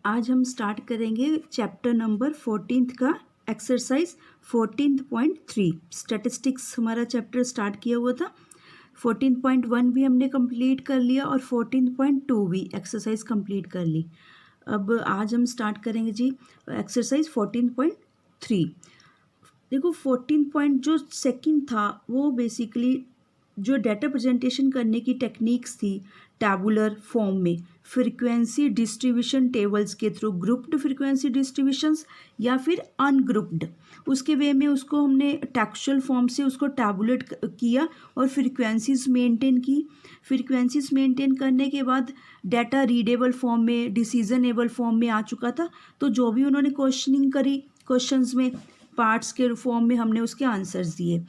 आज हम स्टार्ट करेंगे चैप्टर नंबर 14 का एक्सरसाइज 14.3। स्टैटिस्टिक्स हमारा चैप्टर स्टार्ट किया हुआ था। 14.1 भी हमने कंप्लीट कर लिया और 14.2 भी एक्सरसाइज कंप्लीट कर ली। अब आज हम स्टार्ट करेंगे जी एक्सरसाइज 14.3। देखो 14 पॉइंट जो सेकंड था वो बेसिकली जो डाटा प्रेजेंटेशन करने की टेक्निक्स थी टैबुलर फॉर्म में, फ्रीक्वेंसी डिस्ट्रीब्यूशन टेबल्स के थ्रू, ग्रुप्ड फ्रीक्वेंसी डिस्ट्रीब्यूशंस या फिर अनग्रुप्ड, उसके वे में उसको हमने टेक्सचुअल फॉर्म से उसको टैबुलेट किया और फ्रीक्वेंसीज मेंटेन की। फ्रीक्वेंसीज मेंटेन करने के बाद डाटा रीडेबल फॉर्म में, डिसीजनेबल फॉर्म में आ चुका था। तो जो भी उन्होंने क्वेश्चनिंग करी, क्वेश्चंस में पार्ट्स के फॉर्म में हमने उसके आंसर्स दिए।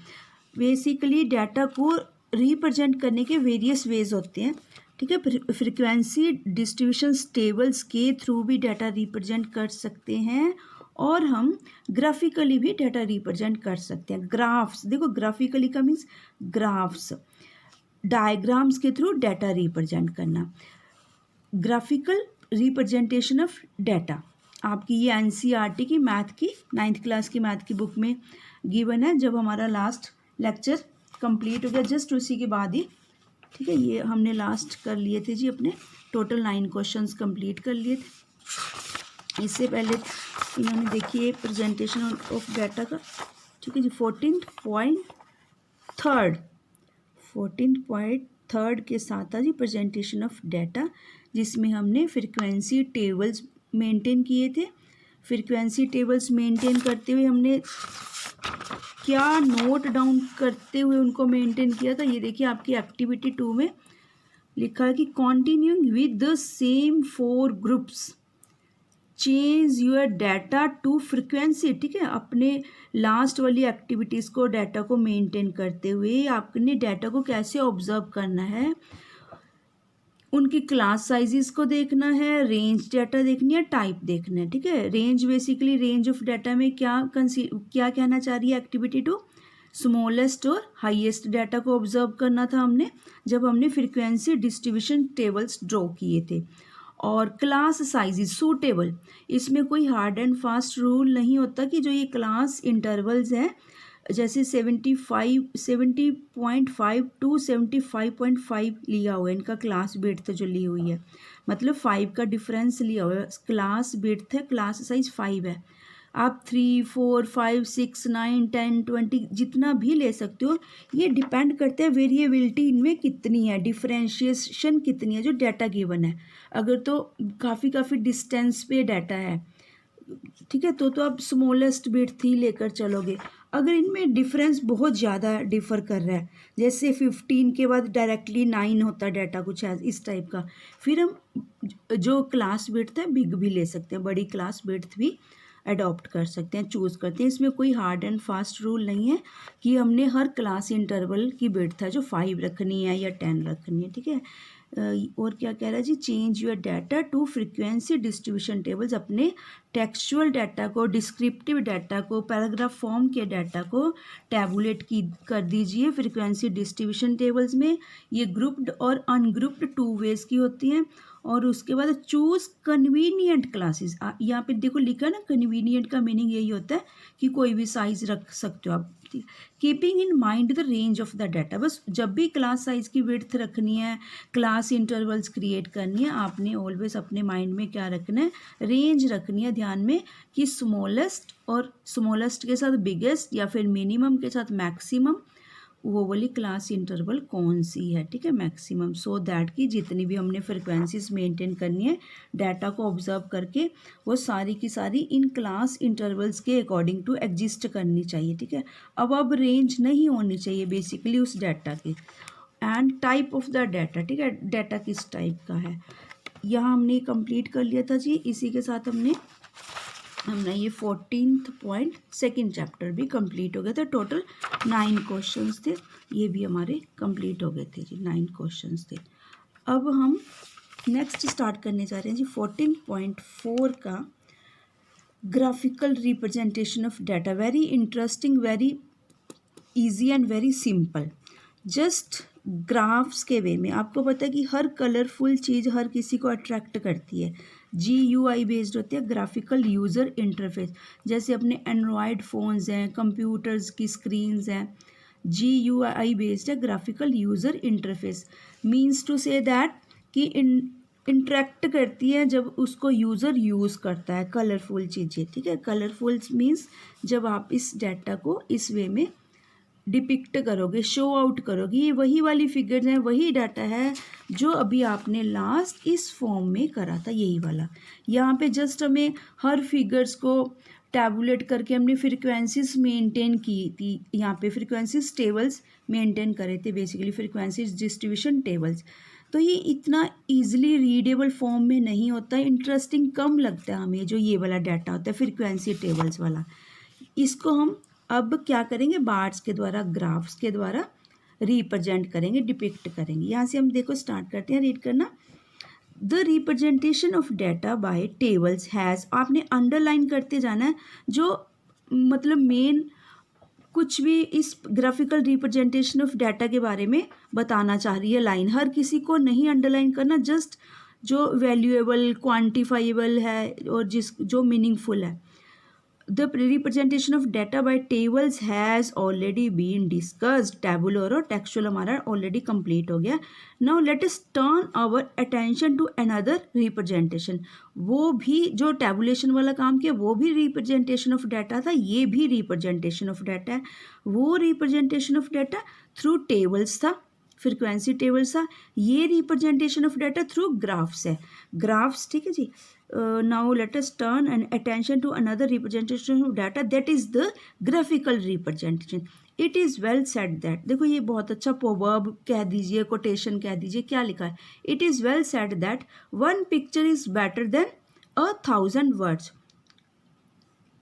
बेसिकली डाटा को रिप्रेजेंट करने के वेरियस वेज होते हैं, ठीक है। फ्रीक्वेंसी डिस्ट्रीब्यूशन टेबल्स के थ्रू भी डाटा रिप्रेजेंट कर सकते हैं और हम ग्राफिकली भी डाटा रिप्रेजेंट कर सकते हैं। ग्राफ्स, देखो ग्राफिकली का मीन्स ग्राफ्स, डायग्राम्स के थ्रू डाटा रिप्रेजेंट करना। ग्राफिकल रिप्रेजेंटेशन ऑफ डाटा आपकी ये एनसीईआरटी की मैथ की 9th क्लास की मैथ की बुक में गिवन है। जब हमारा लास्ट लेक्चर कंप्लीट हो गया जस्ट उसी के बाद ही, ठीक है, ये हमने लास्ट कर लिए थे जी, अपने टोटल 9 क्वेश्चंस कंप्लीट कर लिए थे। इससे पहले इन्होंने देखिए प्रेजेंटेशन ऑफ डाटा का, ठीक है जी। 14.3 के साथ था जी प्रेजेंटेशन ऑफ डाटा, जिसमें हमने फ्रीक्वेंसी टेबल्स मेंटेन किए थे। फ्रीक्वेंसी टेबल्स मेंटेन करते हुए हमने क्या नोट डाउन करते हुए उनको मेंटेन किया था, ये देखिए आपकी एक्टिविटी 2 में लिखा है कि continuing with the same 4 groups change your data to frequency, ठीक है। अपने लास्ट वाली एक्टिविटीज़ को, डाटा को मेंटेन करते हुए आपने डाटा को कैसे ऑब्जर्व करना है, उनकी क्लास साइजेस को देखना है, रेंज डाटा देखनी है, टाइप देखना है, ठीक है। Range basically range of data में क्या कहना चाह रही है एक्टिविटी 2, स्मॉलेस्ट और हाईएस्ट डाटा को ऑब्जर्व करना था हमने जब हमने फ्रीक्वेंसी डिस्ट्रीब्यूशन टेबल्स ड्रॉ किए थे। और क्लास साइजेस सूटेबल, इसमें कोई हार्ड एंड फास्ट रूल नहीं होता कि जो ये क्लास इंटरवल्स हैं जैसे 70.5 टू 75.5 लिया हुआ है, इनका क्लास विड्थ जो ली हुई है, मतलब 5 का डिफरेंस लिया हुआ है। क्लास विड्थ है, क्लास साइज 5 है। आप 3, 4, 5, 6, 9, 10, 20 जितना भी ले सकते हो। ये डिपेंड करता है वेरिएबिलिटी इनमें कितनी है, डिफरेंशिएशन कितनी है जो डाटा गिवन है। अगर तो काफ़ी डिस्टेंस पे डाटा है, ठीक है, तो आप स्मॉलेस्ट विड्थ ही लेकर चलोगे। अगर इनमें डिफरेंस बहुत ज़्यादा डिफ़र कर रहा है, जैसे 15 के बाद डायरेक्टली 9 होता डाटा, कुछ है इस टाइप का, फिर हम जो क्लास विड्थ है बिग भी ले सकते हैं, बड़ी क्लास विड्थ भी अडॉप्ट कर सकते हैं, चूज़ करते हैं। इसमें कोई हार्ड एंड फास्ट रूल नहीं है कि हमने हर क्लास इंटरवल की विड्थ है जो 5 रखनी है या 10 रखनी है, ठीक है। और क्या कह रहा है जी, change your data to frequency distribution tables, अपने टेक्सचुअल डाटा को, डिस्क्रिप्टिव डाटा को, पैराग्राफ फॉर्म के डाटा को टैबुलेट कर दीजिए फ्रीक्वेंसी डिस्ट्रीब्यूशन टेबल्स में। ये ग्रुप्ड और अनग्रुप्ड 2 वेज की होती हैं। और उसके बाद चूज़ कन्वीनियंट क्लासेस, यहाँ पे देखो लिखा ना, कन्वीनियंट का मीनिंग यही होता है कि कोई भी साइज रख सकते हो आप, keeping in mind the range of the data. बस जब भी क्लास साइज की विड्थ रखनी है, क्लास इंटरवल्स क्रिएट करनी है, आपने ऑलवेज अपने माइंड में क्या रखना है, रेंज रखनी है ध्यान में, कि स्मॉलेस्ट और स्मॉलेस्ट के साथ बिगेस्ट या फिर मिनिमम के साथ मैक्सिमम, वो वाली क्लास इंटरवल कौन सी है, ठीक है, मैक्सिमम, सो दैट कि जितनी भी हमने फ्रिक्वेंसीज मेंटेन करनी है डाटा को ऑब्जर्व करके, वो सारी की सारी इन क्लास इंटरवल्स के अकॉर्डिंग टू एग्जिस्ट करनी चाहिए, ठीक है। अब रेंज नहीं होनी चाहिए बेसिकली उस डाटा की। And type of the data, ठीक है, डाटा किस टाइप का है, यहाँ हमने कंप्लीट कर लिया था जी। इसी के साथ हमने ये 14.2 चैप्टर भी कंप्लीट हो गया था। टोटल 9 क्वेश्चंस थे, ये भी हमारे कंप्लीट हो गए थे जी, 9 क्वेश्चंस थे। अब हम नेक्स्ट स्टार्ट करने जा रहे हैं जी 14.4 का graphical representation of data. Very interesting, very easy and very simple. Just graphs के वे में, आपको पता है कि हर कलरफुल चीज़ हर किसी को अट्रैक्ट करती है। GUI बेस्ड होते हैं, ग्राफिकल यूज़र इंटरफेस, जैसे अपने एंड्रॉयड फ़ोन्स हैं, कंप्यूटर्स की स्क्रीन्स हैं, GUI बेस्ड है, graphical user interface. Means to say that कि इंटरेक्ट करती है जब उसको यूज़र यूज़ करता है, कलरफुल चीज़ें, ठीक है। कलरफुल मीन्स जब आप इस डाटा को इस वे में डिपिक्ट करोगे, शो आउट करोगे, ये वही वाली फिगर्स हैं, वही डाटा है जो अभी आपने लास्ट इस फॉर्म में करा था, यही वाला। यहाँ पे जस्ट हमें हर फिगर्स को टैबुलेट करके हमने फ्रीक्वेंसीज मेंटेन की थी, यहाँ पे फ्रीक्वेंसीज टेबल्स मेंटेन करे थे, बेसिकली फ्रीक्वेंसीज डिस्ट्रीब्यूशन टेबल्स। तो ये इतना ईजिली रीडेबल फॉर्म में नहीं होता है, इंटरेस्टिंग कम लगता है हमें जो ये वाला डाटा होता है फ्रीक्वेंसी टेबल्स वाला। इसको हम अब क्या करेंगे, बार्स के द्वारा, ग्राफ्स के द्वारा रिप्रेजेंट करेंगे, डिपिक्ट करेंगे। यहाँ से हम देखो स्टार्ट करते हैं रीड करना। The representation of data by tables has, आपने अंडरलाइन करते जाना है जो मतलब मेन कुछ भी इस ग्राफिकल रिप्रेजेंटेशन ऑफ डाटा के बारे में बताना चाह रही है लाइन, हर किसी को नहीं अंडरलाइन करना, जस्ट जो वैल्यूएबल क्वान्टिफाइबल है और जो मीनिंगफुल है। The representation of data by tables has already been discussed. Tabular और textual हमारा already complete हो गया. Now let us turn our attention to another representation. वो भी जो tabulation वाला काम किया वो भी representation of data था, ये भी representation of data है। वो representation of data through tables था, फ्रीक्वेंसी टेबल्स था, ये representation of data through graphs है, ग्राफ्स, ठीक है जी। Now let us turn and attention to another representation of data, that is the graphical representation. It is well said that, देखो ये बहुत अच्छा प्रोवर्ब कह दीजिए, कोटेशन कह दीजिए, क्या लिखा है, it is well said that one picture is better than 1,000 words.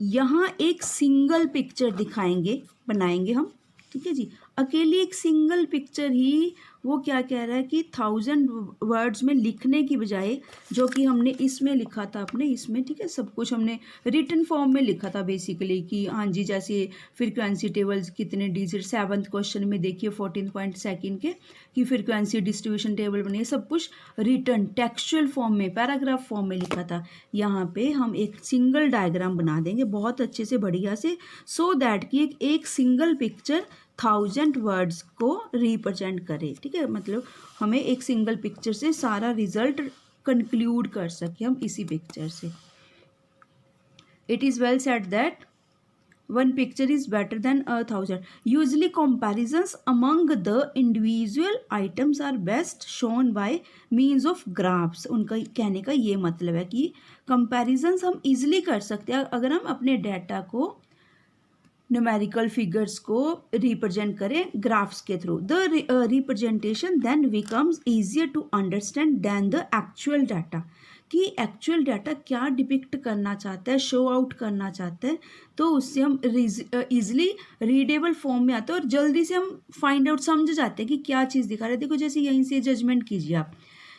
यहाँ एक सिंगल पिक्चर दिखाएंगे, बनाएंगे हम, ठीक है जी, अकेली एक सिंगल पिक्चर ही वो क्या कह रहा है कि 1000 वर्ड्स में लिखने की बजाय, जो कि हमने इसमें लिखा था अपने इसमें, ठीक है, सब कुछ हमने रिटन फॉर्म में लिखा था बेसिकली कि हाँ जी, जैसे फ्रीक्वेंसी टेबल्स कितने डिजिट, 7th क्वेश्चन में देखिए 14.2 के कि फ्रीक्वेंसी डिस्ट्रीब्यूशन टेबल बने, सब कुछ रिटन टेक्सचुअल फॉर्म में, पैराग्राफ फॉर्म में लिखा था। यहाँ पे हम एक सिंगल डायग्राम बना देंगे बहुत अच्छे से, बढ़िया से, सो दैट कि एक सिंगल पिक्चर 1000 वर्ड्स को रिप्रेजेंट करे, ठीक है, मतलब हमें एक सिंगल पिक्चर से सारा रिजल्ट कंक्लूड कर सके हम इसी पिक्चर से। It is well said that one picture is better than 1,000। Usually comparisons among the individual items are best shown by means of graphs। उनका कहने का ये मतलब है कि comparisons हम easily कर सकते हैं अगर हम अपने डाटा को, न्यूमेरिकल फिगर्स को रिप्रेजेंट करें ग्राफ्स के थ्रू। The representation then becomes easier to understand than the actual data, कि एक्चुअल डाटा क्या डिपिक्ट करना चाहता है, शो आउट करना चाहता है, तो उससे हम ईजिली रीडेबल फॉर्म में आते हैं और जल्दी से हम फाइंड आउट समझ जाते हैं कि क्या चीज़ दिखा रहा है। देखो जैसे यहीं से जजमेंट कीजिए आप,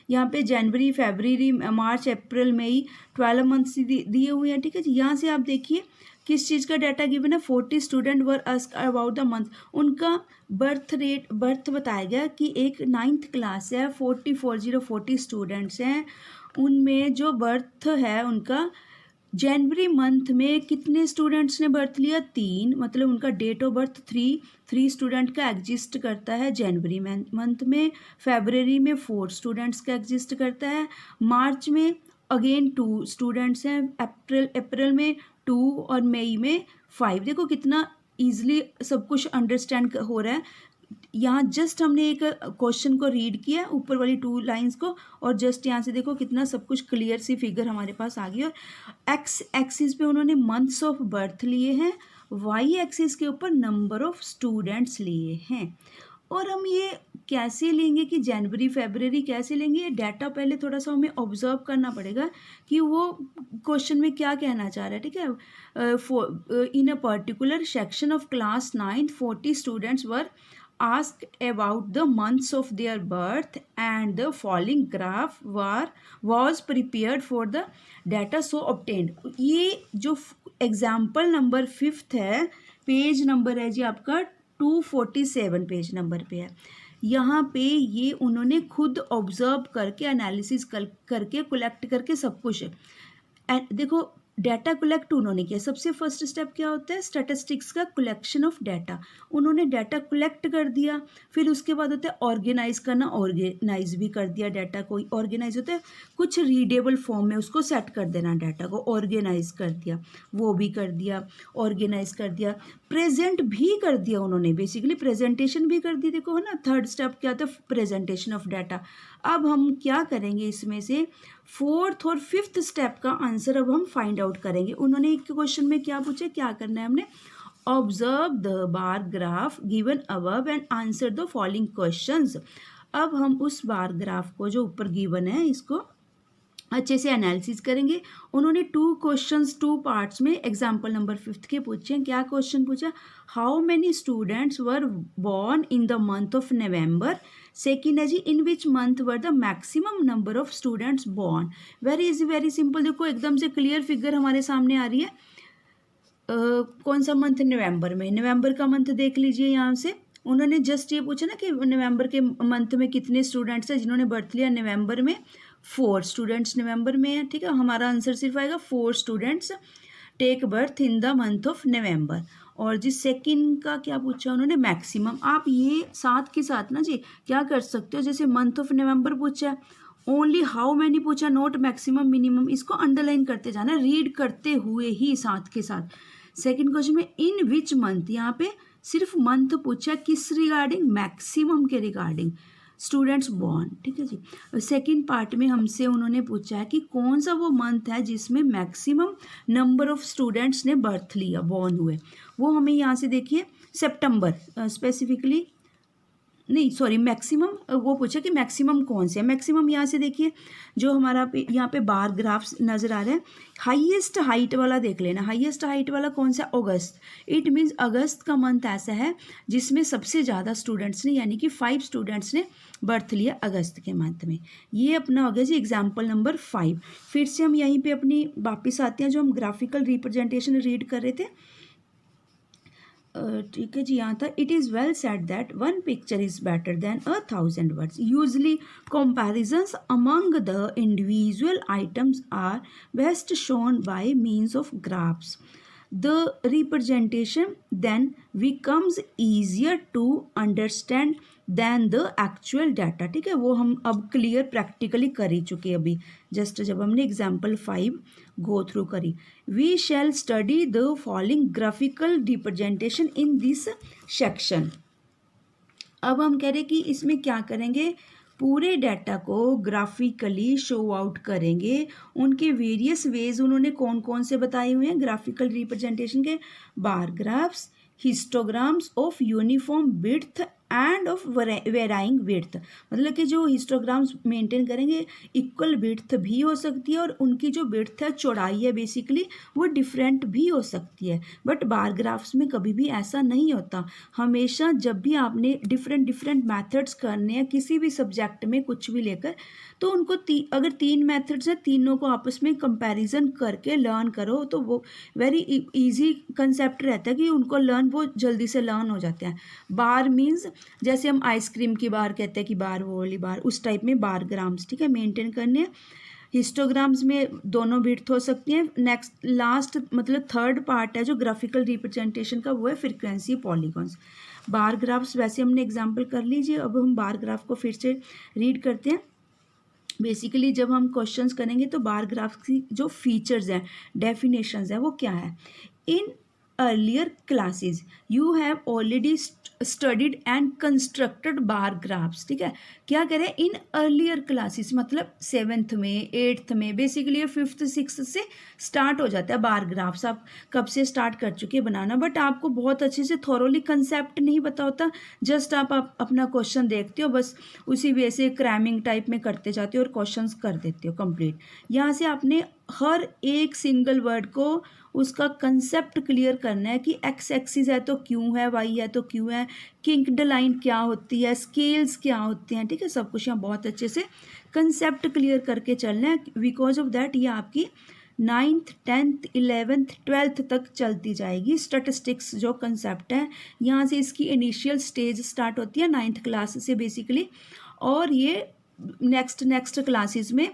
यहाँ पे जनवरी, फरवरी, मार्च, अप्रैल, मई 12 मंथ्स दिए हुए हैं, ठीक है जी। यहाँ से आप देखिए किस चीज़ का डाटा गिवन है, 40 student were asked about the month, उनका बर्थ बताया गया कि एक 9th क्लास है, 40 स्टूडेंट्स हैं, उनमें जो बर्थ है उनका जनवरी मंथ में कितने स्टूडेंट्स ने बर्थ लिया, 3, मतलब उनका डेट ऑफ बर्थ 3 स्टूडेंट का एग्जिस्ट करता है जनवरी मंथ में, फरवरी में 4 स्टूडेंट्स का एग्जिस्ट करता है, मार्च में अगेन 2 स्टूडेंट्स हैं, अप्रैल में 2 और मई में 5। देखो कितना ईजिली सब कुछ अंडरस्टैंड हो रहा है। यहाँ जस्ट हमने एक क्वेश्चन को रीड किया, ऊपर वाली 2 लाइंस को, और जस्ट यहाँ से देखो कितना सब कुछ क्लियर सी फिगर हमारे पास आ गई। और एक्स एक्सिस पे उन्होंने मंथ्स ऑफ बर्थ लिए हैं, वाई एक्सिस के ऊपर नंबर ऑफ स्टूडेंट्स लिए हैं। और हम ये कैसे लेंगे कि जनवरी फरवरी कैसे लेंगे, ये डाटा पहले थोड़ा सा हमें ऑब्जर्व करना पड़ेगा कि वो क्वेश्चन में क्या कहना चाह रहा है, ठीक है। In a particular section of class 9th 40 students were asked about the months of their birth and the following graph was prepared for the data so obtained। ये जो एग्जाम्पल नंबर 5th है, पेज नंबर है जी आपका 247 page number पे है। यहाँ पे ये उन्होंने खुद ऑब्जर्व करके एनालिसिस करके कलेक्ट करके सब कुछ देखो डाटा कलेक्ट उन्होंने किया। सबसे फर्स्ट स्टेप क्या होता है, स्टैटिस्टिक्स का कलेक्शन ऑफ डाटा। उन्होंने डाटा कलेक्ट कर दिया, फिर उसके बाद होता है ऑर्गेनाइज करना, ऑर्गेनाइज भी कर दिया डाटा को। ऑर्गेनाइज होता है कुछ रीडेबल फॉर्म में उसको सेट कर देना, डाटा को ऑर्गेनाइज कर दिया, वो भी कर दिया, ऑर्गेनाइज कर दिया, प्रेजेंट भी कर दिया उन्होंने, बेसिकली प्रेजेंटेशन भी कर दी। देखो है ना, थर्ड स्टेप क्या था, प्रेजेंटेशन ऑफ डाटा। अब हम क्या करेंगे, इसमें से फोर्थ और फिफ्थ स्टेप का आंसर अब हम फाइंड आउट करेंगे। उन्होंने एक क्वेश्चन में क्या पूछा, क्या करना है हमने, observe the bar graph given above and answer the following questions. अब हम उस बार ग्राफ को जो ऊपर गिवन है इसको अच्छे से एनालिसिस करेंगे। उन्होंने 2 क्वेश्चंस 2 पार्ट्स में एग्जाम्पल नंबर 5 के पूछे। क्या क्वेश्चन पूछा, how many students were born in the month of November. Second है जी, in which month were the maximum number of students born. Very easy, very simple. देखो एकदम से क्लियर फिगर हमारे सामने आ रही है। कौन सा मंथ, नवंबर में, नवंबर का मंथ देख लीजिए यहाँ से। उन्होंने जस्ट ये पूछा ना कि नवंबर के मंथ में कितने स्टूडेंट्स हैं। जिन्होंने बर्थ लिया नवंबर में, 4 स्टूडेंट्स नवंबर में है, ठीक है। हमारा आंसर सिर्फ आएगा 4 students take birth in the month of November. और जिस सेकंड का क्या पूछा उन्होंने, मैक्सिमम। आप ये साथ के साथ ना जी क्या कर सकते हो, जैसे मंथ ऑफ नवंबर पूछा है, ओनली हाउ मैनी पूछा, नोट मैक्सिमम मिनिमम, इसको अंडरलाइन करते जाना, रीड करते हुए ही साथ के साथ। सेकंड क्वेश्चन में इन विच मंथ, यहाँ पे सिर्फ मंथ पूछा, किस रिगार्डिंग, मैक्सिमम के रिगार्डिंग स्टूडेंट्स बॉर्न, ठीक है जी। सेकंड पार्ट में हमसे उन्होंने पूछा है कि कौन सा वो मंथ है जिसमें मैक्सिमम नंबर ऑफ स्टूडेंट्स ने बर्थ लिया, बॉर्न हुए। वो हमें यहाँ से देखिए सितंबर, स्पेसिफिकली नहीं सॉरी मैक्सिमम, वो पूछा कि मैक्सिमम कौन से है। मैक्सिमम यहाँ से देखिए जो हमारा यहाँ पे बार ग्राफ्स नज़र आ रहा है, हाईएस्ट हाइट वाला देख लेना। हाईएस्ट हाइट वाला कौन सा, अगस्त। इट मीन्स अगस्त का मंथ ऐसा है जिसमें सबसे ज़्यादा स्टूडेंट्स ने, यानी कि 5 स्टूडेंट्स ने बर्थ लिया अगस्त के मंथ में। ये अपना हो गया जी एग्जाम्पल नंबर 5। फिर से हम यहीं पर अपनी वापस आते हैं, जो हम ग्राफिकल रिप्रेजेंटेशन रीड कर रहे थे, ठीक है जी। यहाँ था, it is well said that 1 picture is better than 1,000 words. Usually comparisons among the individual items are best shown by means of graphs. The representation then becomes easier to understand than the actual data, ठीक है। वो हम अब clear practically कर ही चुके अभी, just जब हमने एग्जाम्पल 5 गो थ्रू करी। We shall study the following graphical representation in this section. अब हम कह रहे कि इसमें क्या करेंगे, पूरे डाटा को ग्राफिकली शो आउट करेंगे। उनके वेरियस वेज उन्होंने कौन कौन से बताए हुए हैं ग्राफिकल रिप्रेजेंटेशन के, बार graphs, histograms of uniform width end of varying width. मतलब कि जो हिस्टोग्राम्स मेंटेन करेंगे, इक्वल विड्थ भी हो सकती है और उनकी जो विड्थ है, चौड़ाई है बेसिकली, वो डिफरेंट भी हो सकती है। बट बार ग्राफ्स में कभी भी ऐसा नहीं होता। हमेशा जब भी आपने डिफरेंट मेथड्स करने हैं किसी भी सब्जेक्ट में कुछ भी लेकर, तो उनको अगर 3 मेथड्स हैं, तीनों को आपस में कंपैरिजन करके लर्न करो, तो वो वेरी इजी कंसेप्ट रहता है कि उनको लर्न, वो जल्दी से लर्न हो जाते हैं। बार मीन्स जैसे हम आइसक्रीम की बार कहते हैं कि बार, वो वाली बार, उस टाइप में बार ग्राम्स, ठीक है, मेंटेन करने हैं। हिस्टोग्राम्स में दोनों विड्थ हो सकती हैं। नेक्स्ट लास्ट मतलब थर्ड पार्ट है जो ग्राफिकल रिप्रेजेंटेशन का, वो है फ्रीक्वेंसी पॉलीगॉन्स। बार ग्राफ्स वैसे हमने एग्जाम्पल कर लीजिए, अब हम बार ग्राफ को फिर से रीड करते हैं। बेसिकली जब हम क्वेश्चंस करेंगे तो बार ग्राफ की जो फीचर्स हैं, डेफिनेशंस हैं, वो क्या है। In earlier classes you have already studied and constructed bar graphs, ठीक है। क्या करें, इन अर्लियर क्लासेस मतलब 7th में, 8th में, बेसिकली ये 5th 6th से स्टार्ट हो जाता है बार ग्राफ्स। आप कब से स्टार्ट कर चुके हैं बनाना, बट आपको बहुत अच्छे से थॉरोली कंसेप्ट नहीं पता होता। जस्ट आप अपना क्वेश्चन देखते हो, बस उसी वे से क्रैमिंग टाइप में करते जाते हो और क्वेश्चंस कर देते हो कंप्लीट। यहाँ से आपने हर एक सिंगल वर्ड को उसका कंसेप्ट क्लियर करना है कि एक्स एक्सिस है तो क्यों है, वाई है तो क्यों है, किंक्ड लाइन क्या होती है, स्केल्स क्या होते हैं, ठीक है। सब कुछ यहाँ बहुत अच्छे से कंसेप्ट क्लियर करके चलना है। बिकॉज ऑफ दैट ये आपकी 9th 10th 11th 12th तक चलती जाएगी। स्टैटिस्टिक्स जो कंसेप्ट है यहाँ से इसकी इनिशियल स्टेज स्टार्ट होती है 9th क्लास से बेसिकली, और ये नेक्स्ट क्लासेस में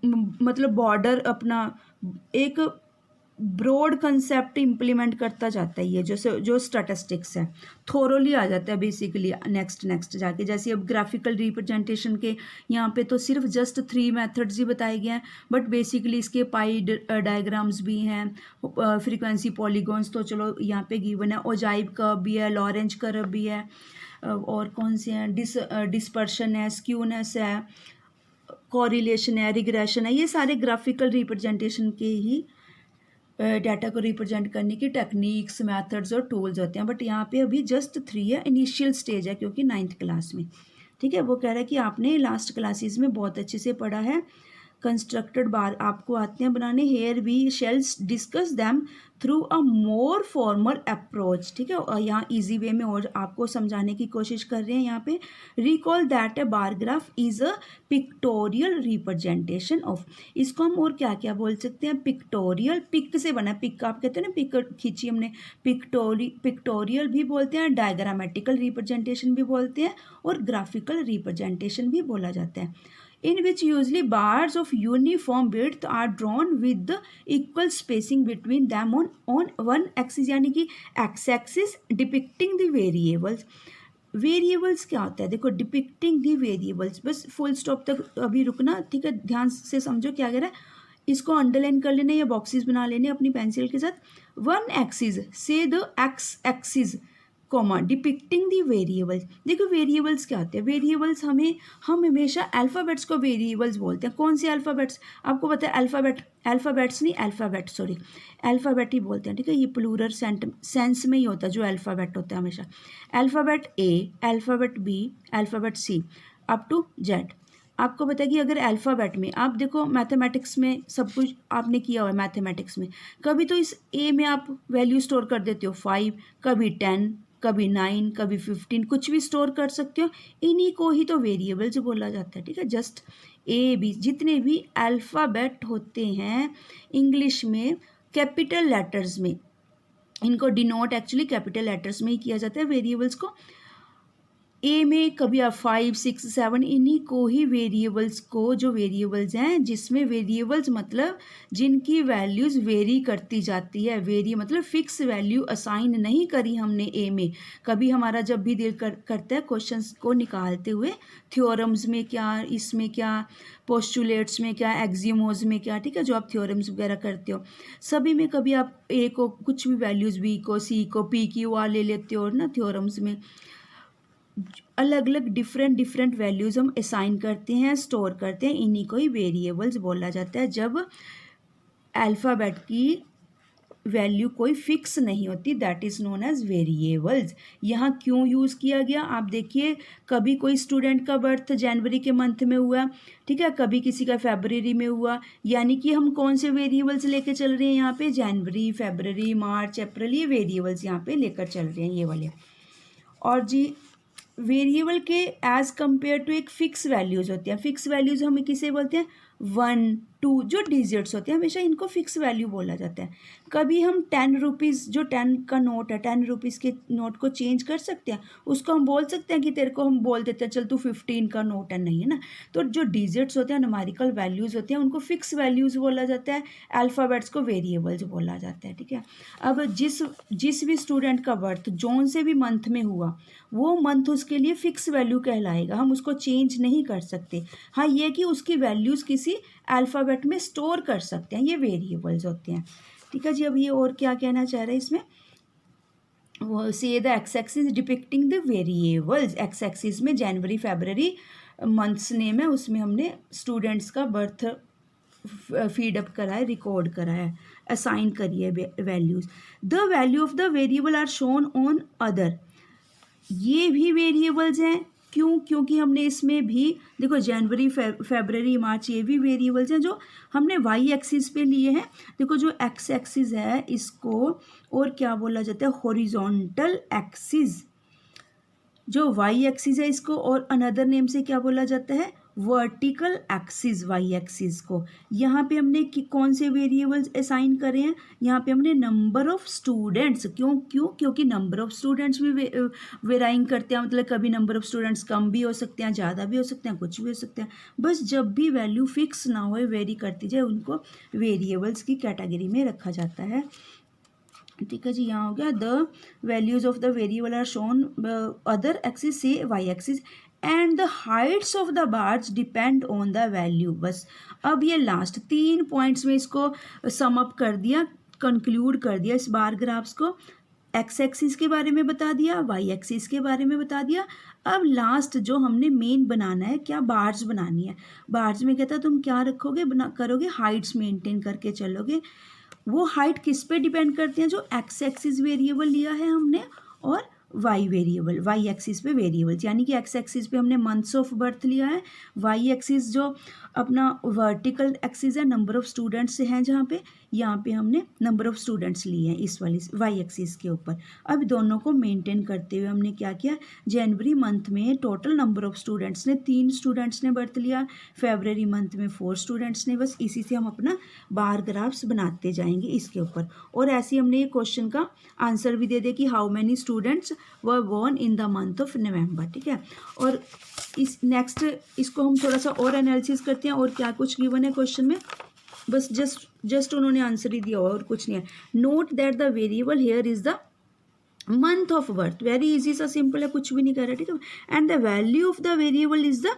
मतलब बॉर्डर अपना एक ब्रॉड कंसेप्ट इम्प्लीमेंट करता जाता है। ये जो स्टैटिस्टिक्स है थोरोली आ जाता है बेसिकली नेक्स्ट जाके। जैसे अब ग्राफिकल रिप्रेजेंटेशन के यहाँ पे तो सिर्फ जस्ट 3 मेथड्स ही बताए गए हैं, बट बेसिकली इसके पाई डायग्राम्स भी हैं, फ्रीक्वेंसी पॉलीगॉन्स तो चलो यहाँ पे गिवन है, ओजाइव कर्व भी है, लॉरेंज कर्व भी है, और कौन से हैं, डिस्पर्शन है, स्क्यूनेस है, कोरिलेशन है, रिग्रेशन है। ये सारे ग्राफिकल रिप्रेजेंटेशन के ही डाटा को रिप्रेजेंट करने की टेक्निक्स, मेथड्स और टूल्स होते हैं। बट यहाँ पे अभी जस्ट 3 है, इनिशियल स्टेज है क्योंकि 9th क्लास में। ठीक है, वो कह रहा है कि आपने लास्ट क्लासेस में बहुत अच्छे से पढ़ा है। कंस्ट्रक्टेड बार आपको आते हैं बनाने। Here we shall discuss them through a more formal approach. ठीक है, और यहाँ ईजी वे में और आपको समझाने की कोशिश कर रहे हैं। यहाँ पे recall that A bar graph is a pictorial representation of, इसको हम और क्या क्या बोल सकते हैं, पिक्टोरियल, पिक से बना, पिक आप कहते हैं ना, पिक खींची हमने, पिक्टोरियल भी बोलते हैं, डायग्रामेटिकल रिप्रेजेंटेशन भी बोलते हैं, और ग्राफिकल रिप्रेजेंटेशन भी बोला जाता है। In which usually bars of uniform width are drawn with the equal spacing between them on one axis, यानी कि x axis depicting the variables। Variables क्या होता है, देखो डिपिक्टिंग दी वेरिएबल्स, बस फुल स्टॉप तक अभी रुकना। ठीक है, ध्यान से समझो क्या कह रहा है, इसको अंडरलाइन कर लेने या बॉक्सेस बना लेने अपनी पेंसिल के साथ। वन एक्सिस से the x axis comma depicting the variables. देखो वेरिएबल्स क्या होते हैं, वेरिएबल्स हम हमेशा अल्फ़ाबेट्स को वेरिएबल्स बोलते हैं। कौन से अल्फ़ाबेट्स, आपको पता है, अल्फ़ाबेट्स नहीं, अल्फ़ाबेट ही बोलते हैं। ठीक है, ये प्लूरल सेंस में ही होता है जो अल्फ़ाबेट होता है हमेशा। Alphabet A, alphabet B, alphabet C up to Z. आपको पता है कि अगर अल्फ़ाबेट में आप देखो, मैथमेटिक्स में सब कुछ आपने किया हुआ है, मैथमेटिक्स में कभी तो इस ए में आप वैल्यू स्टोर कर देते हो 5, कभी 10, कभी 9, कभी 15, कुछ भी स्टोर कर सकते हो। इन्हीं को ही तो वेरिएबल्स बोला जाता है। ठीक है, जस्ट ए बी जितने भी अल्फ़ाबेट होते हैं इंग्लिश में कैपिटल लेटर्स में, इनको डिनोट एक्चुअली कैपिटल लेटर्स में ही किया जाता है वेरिएबल्स को। ए में कभी आप 5, 6, 7, इन्हीं को ही वेरिएबल्स को, जो वेरिएबल्स हैं जिसमें वेरिएबल्स मतलब जिनकी वैल्यूज़ वेरी करती जाती है, वेरी मतलब फिक्स वैल्यू असाइन नहीं करी हमने ए में। कभी हमारा जब भी दिल करता है क्वेश्चंस को निकालते हुए, थ्योरम्स में क्या, इसमें क्या, पोस्टुलेट्स में क्या, एक्सियोम्स में क्या, ठीक है, जो आप थ्योरम्स वगैरह करते हो, सभी में कभी आप ए को कुछ भी वैल्यूज़, बी को, सी को, पी क्यू आर ले लेते हो ना, थ्योरम्स में अलग अलग डिफरेंट वैल्यूज़ हम असाइन करते हैं, स्टोर करते हैं, इन्हीं को ही वेरिएबल्स बोला जाता है। जब अल्फ़ाबेट की वैल्यू कोई फिक्स नहीं होती, that is known as variables. यहाँ क्यों यूज़ किया गया, आप देखिए, कभी कोई स्टूडेंट का बर्थ जनवरी के मंथ में हुआ, ठीक है, कभी किसी का फरवरी में हुआ, यानी कि हम कौन से वेरिएबल्स लेके चल रहे हैं यहाँ पे, जनवरी, फरवरी, मार्च, अप्रैल, ये वेरिएबल्स यहाँ पे लेकर चल रहे हैं, ये वाले। और जी वेरिएबल के एज़ कम्पेयर टू एक फ़िक्स वैल्यूज़ होती हैं। फ़िक्स वैल्यूज़ हम किसे बोलते हैं, 1, 2 जो डिजिट्स होते हैं हमेशा इनको फ़िक्स वैल्यू बोला जाता है। कभी हम 10 रुपीज़, जो 10 का नोट है, 10 रुपीज़ के नोट को चेंज कर सकते हैं, उसको हम बोल सकते हैं कि तेरे को हम बोल देते हैं चल तू 15 का नोट है, नहीं है ना। तो जो डिजिट्स होते हैं, न्यूमेरिकल वैल्यूज़ होते हैं, उनको फ़िक्स वैल्यूज़ बोला जाता है, अल्फ़ाबेट्स को वेरिएबल्स बोला जाता है। ठीक है, अब जिस भी स्टूडेंट का बर्थ जौन से भी मंथ में हुआ, वो मंथ उसके लिए फ़िक्स वैल्यू कहलाएगा, हम उसको चेंज नहीं कर सकते। हाँ, ये कि उसकी वैल्यूज़ किसी अल्फ़ाबेट में स्टोर कर सकते हैं, ये वेरिएबल्स होते हैं। ठीक है जी, अब ये और क्या कहना चाह रहे हैं इसमें, वो से the x axis depicting the variables. X axis में जनवरी, फरवरी मंथ्स नेम है, उसमें हमने स्टूडेंट्स का बर्थ फीडअप करा है, रिकॉर्ड करा है, असाइन करी है values. The value of the variable are shown on other, ये भी वेरिएबल्स हैं। क्यों, क्योंकि हमने इसमें भी देखो जनवरी, फरवरी, मार्च, ये भी वेरिएबल्स हैं जो हमने वाई एक्सिस पे लिए हैं। देखो जो एक्स एक्सिस है इसको और क्या बोला जाता है, हॉरिजॉन्टल एक्सिस। जो वाई एक्सिस है इसको और अनदर नेम से क्या बोला जाता है, वर्टिकल एक्सिस वाई एक्सिस को। यहाँ पे हमने कौन से वेरिएबल्स असाइन करे हैं, यहाँ पे हमने नंबर ऑफ स्टूडेंट्स, क्योंकि नंबर ऑफ स्टूडेंट्स भी वेराइंग करते हैं, मतलब कभी नंबर ऑफ स्टूडेंट्स कम भी हो सकते हैं, ज़्यादा भी हो सकते हैं, कुछ भी हो सकते हैं। बस जब भी वैल्यू फिक्स ना हो, वेरी करती जाए, उनको वेरिएबल्स की कैटेगरी में रखा जाता है। ठीक है जी, यहाँ हो गया the values of the variable are shown other axis से Y axis and the heights of the bars depend on the value. बस अब ये लास्ट 3 पॉइंट्स में इसको सम अप कर दिया, कंक्लूड कर दिया इस बार ग्राफ्स को। एक्स एक्सिस के बारे में बता दिया, वाई एक्सिस के बारे में बता दिया। अब लास्ट जो हमने मेन बनाना है, क्या बार्स बनानी है। बार्स में कहता है तुम क्या रखोगे, करोगे हाइट्स मेंटेन करके चलोगे। वो हाइट किस पे डिपेंड करते हैं, जो एक्स एक्सिस वेरिएबल लिया है हमने और वाई वेरिएबल, वाई एक्सिस पे वेरिएबल्स, यानी कि एक्स एक्सिस पे हमने मंथ्स ऑफ बर्थ लिया है, वाई एक्सिस जो अपना वर्टिकल एक्सिस है नंबर ऑफ स्टूडेंट्स से हैं, जहाँ पे यहाँ पे हमने नंबर ऑफ स्टूडेंट्स लिए हैं इस वाली वाई एक्सिस के ऊपर। अब दोनों को मेंटेन करते हुए हमने क्या किया, जनवरी मंथ में टोटल नंबर ऑफ स्टूडेंट्स ने 3 स्टूडेंट्स ने बर्थ लिया, फेबररी मंथ में 4 स्टूडेंट्स ने। बस इसी से हम अपना बार ग्राफ्स बनाते जाएंगे इसके ऊपर। और ऐसे ही हमने ये क्वेश्चन का आंसर भी दे दिया कि how many students were born in the month of November. ठीक है, और इस नेक्स्ट इसको हम थोड़ा सा और एनालिसिस करते हैं, और क्या कुछ गिवन है क्वेश्चन में। बस जस्ट उन्होंने आंसर ही दिया और कुछ नहीं है। Note that the variable here is the month of birth, very easy सा सिंपल है, कुछ भी नहीं कर रहा। ठीक है, and the value of the variable is the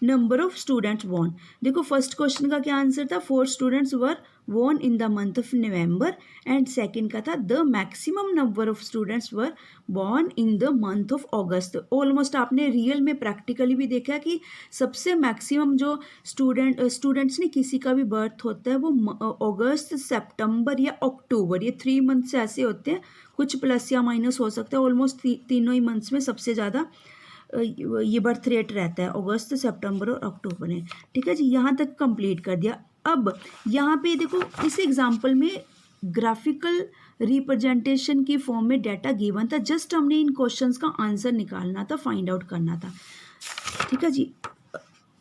number of students born. देखो फर्स्ट क्वेश्चन का क्या आंसर था, 4 students were born in the month of November, and second का था the maximum number of students were born in the month of August. Almost आपने real में practically भी देखा कि सबसे मैक्सिमम जो स्टूडेंट्स ने किसी का भी बर्थ होता है वो अगस्त, सितंबर या अक्टूबर, ये 3 मंथ्स ऐसे होते हैं, कुछ प्लस या माइनस हो सकता है। ऑलमोस्ट तीनों ही मंथ्स में सबसे ज़्यादा ये बर्थ रेट रहता है, अगस्त, सितंबर और अक्टूबर में। ठीक है जी, यहाँ तक कंप्लीट कर दिया। अब यहाँ पे देखो इस एग्जांपल में ग्राफिकल रिप्रेजेंटेशन की फॉर्म में डाटा गिवन था, जस्ट हमने इन क्वेश्चंस का आंसर निकालना था, फाइंड आउट करना था। ठीक है जी,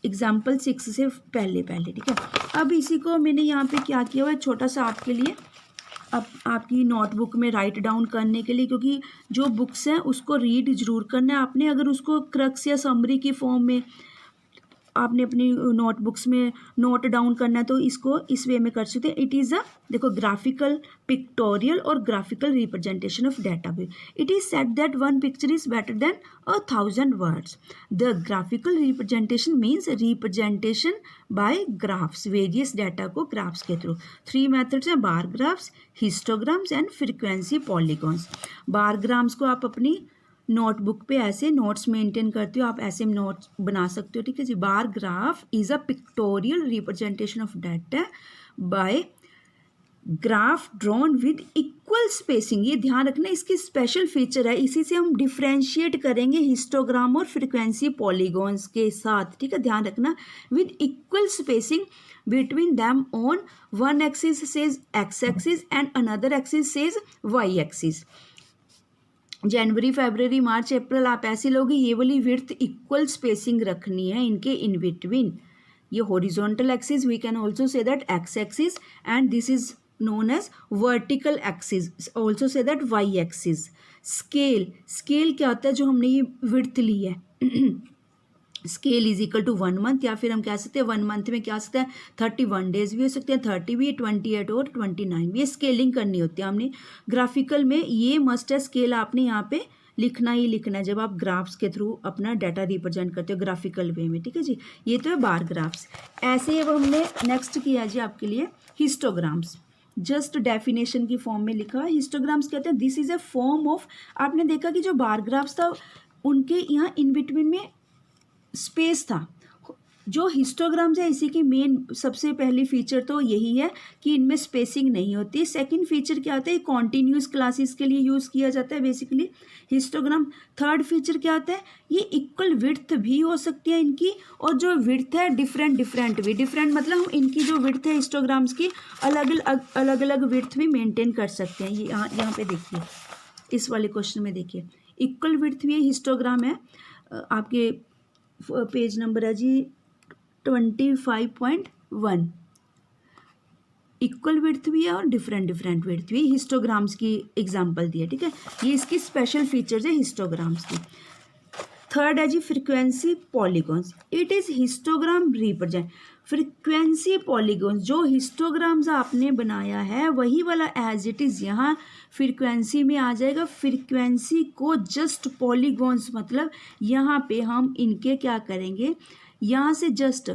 एग्जाम्पल 6 से पहले। ठीक है, अब इसी को मैंने यहाँ पे क्या किया हुआ है, छोटा सा आपके लिए आपकी नोटबुक में राइट डाउन करने के लिए, क्योंकि जो बुक्स हैं उसको रीड जरूर करना है आपने। अगर उसको क्रक्स या समरी की फॉर्म में आपने अपनी नोटबुक्स में नोट डाउन करना है तो इसको इस वे में कर सकते हैं। इट इज़ अ देखो ग्राफिकल, पिक्टोरियल और graphical representation of data. It is said that 1 picture is better than 1000 words. The graphical representation means representation bye graphs, various data को ग्राफ्स के थ्रू। 3 मेथड्स हैं, बार graphs, histograms and frequency polygons. Bar graphs को आप अपनी notebook पे ऐसे notes maintain करते हो, आप ऐसे नोट्स बना सकते हो। ठीक है जी, bar graph is a pictorial representation of data by graph drawn with equal spacing. ये ध्यान रखना, इसकी स्पेशल फीचर है, इसी से हम डिफ्रेंशिएट करेंगे हिस्टोग्राम और फ्रीक्वेंसी पॉलीगॉन्स के साथ। ठीक है, ध्यान रखना, with equal spacing between them on one axis says X axis and another axis says Y axis. जनवरी, फरवरी, मार्च, अप्रैल आप ऐसे लोगे, ये वाली विड्थ इक्वल स्पेसिंग रखनी है इनके इन बिटवीन। ये horizontal axis, we can also say that X axis, and this is known as vertical axis, also say that y axis. Scale क्या होता है, जो हमने ये विड्थ ली है scale is equal to 1 month, या फिर हम कह सकते हैं 1 मंथ में क्या हो सकता है 31 डेज भी हो सकते हैं, 30 भी, 28 और 29 भी। ये स्केलिंग करनी होती है हमने ग्राफिकल में, ये मस्ट है स्केल आपने यहाँ पे लिखना ही लिखना है जब आप ग्राफ्स के थ्रू अपना डाटा रिप्रेजेंट करते हो ग्राफिकल वे में। ठीक है जी, ये तो है बार ग्राफ्स। ऐसे अब हमने नेक्स्ट किया जी आपके लिए हिस्टोग्राम्स, जस्ट डेफिनेशन की फॉर्म में लिखा है। हिस्टोग्राम्स कहते हैं this is a form of, आपने देखा कि जो बार ग्राफ्स था उनके यहाँ इन बिटवीन में स्पेस था। जो हिस्टोग्राम्स है इसी की मेन सबसे पहली फीचर तो यही है कि इनमें स्पेसिंग नहीं होती। सेकंड फीचर क्या होता है, कॉन्टीन्यूस क्लासेस के लिए यूज़ किया जाता है बेसिकली हिस्टोग्राम। थर्ड फीचर क्या होता है, ये इक्वल विड्थ भी हो सकती है इनकी, और जो विड्थ है डिफरेंट भी, डिफरेंट मतलब हम इनकी जो विड्थ है हिस्टोग्राम्स की अलग अलग विड्थ भी मेंटेन कर सकते हैं। ये यहाँ पे देखिए, इस वाले क्वेश्चन में देखिए इक्वल विड्थ भी हिस्टोग्राम है। आपके पेज नंबर है जी 25.1 इक्वल विड्थ भी है और डिफरेंट विड्थ भी। हिस्टोग्राम्स की एग्जांपल दी है, ठीक है। ये इसकी स्पेशल फीचर्स है हिस्टोग्राम्स की। थर्ड है जी frequency polygons. It is histogram represent frequency polygons. जो हिस्टोग्राम्स आपने बनाया है वही वाला एज इट इज़ यहाँ फ्रीक्वेंसी में आ जाएगा। फ्रीक्वेंसी को जस्ट पॉलीगॉन्स मतलब यहाँ पे हम इनके क्या करेंगे, यहाँ से जस्ट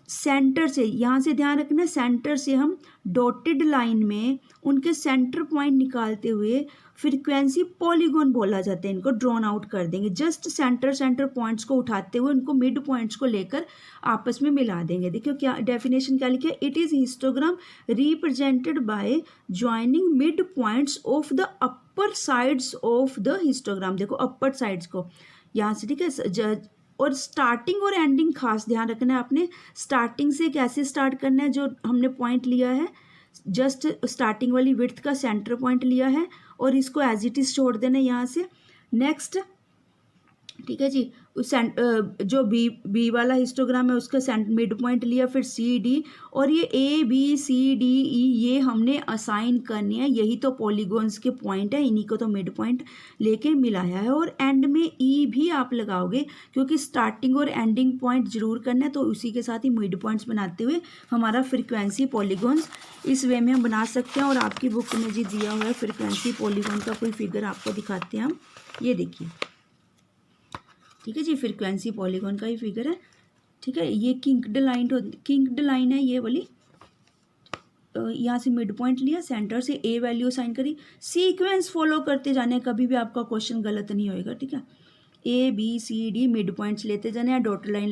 सेंटर से, यहाँ से ध्यान रखना, सेंटर से हम डॉटेड लाइन में उनके सेंटर पॉइंट निकालते हुए फ्रीक्वेंसी पॉलीगॉन बोला जाता है, इनको ड्रॉन आउट कर देंगे। जस्ट सेंटर पॉइंट्स को उठाते हुए उनको मिड पॉइंट्स को लेकर आपस में मिला देंगे। देखियो क्या डेफिनेशन क्या लिखा है, it is histogram represented by joining mid points of the upper sides of the histogram. देखो अपर साइड्स को यहाँ से, ठीक है। और स्टार्टिंग और एंडिंग खास ध्यान रखना है आपने। स्टार्टिंग से कैसे स्टार्ट करना है, जो हमने पॉइंट लिया है जस्ट स्टार्टिंग वाली विड्थ का सेंटर पॉइंट लिया है और इसको एज इट इज छोड़ देना है यहाँ से। नेक्स्ट, ठीक है जी, उस जो बी वाला हिस्टोग्राम है उसका मिड पॉइंट लिया, फिर सी डी, और ये ए बी सी डी ई ये हमने असाइन करनी है। यही तो पॉलीगॉन्स के पॉइंट है, इन्हीं को तो मिड पॉइंट लेके मिलाया है। और एंड में ई भी आप लगाओगे क्योंकि स्टार्टिंग और एंडिंग पॉइंट जरूर करना है, तो उसी के साथ ही मिड पॉइंट्स बनाते हुए हमारा फ्रीक्वेंसी पॉलीगॉन्स इस वे में हम बना सकते हैं। और आपकी बुक में जी दिया हुआ है फ्रीक्वेंसी पॉलीगॉन का कोई फिगर आपको दिखाते हैं हम, ये देखिए, ठीक है जी, फ्रीक्वेंसी पॉलीगॉन का ही फिगर है, ठीक है। ये किंक्ड लाइन है ये वाली। यहाँ से मिड पॉइंट लिया, सेंटर से ए वैल्यू साइन करी, सीक्वेंस फॉलो करते जाने, कभी भी आपका क्वेश्चन गलत नहीं होएगा, ठीक है। A B C D mid points लेते जाने या डॉट लाइन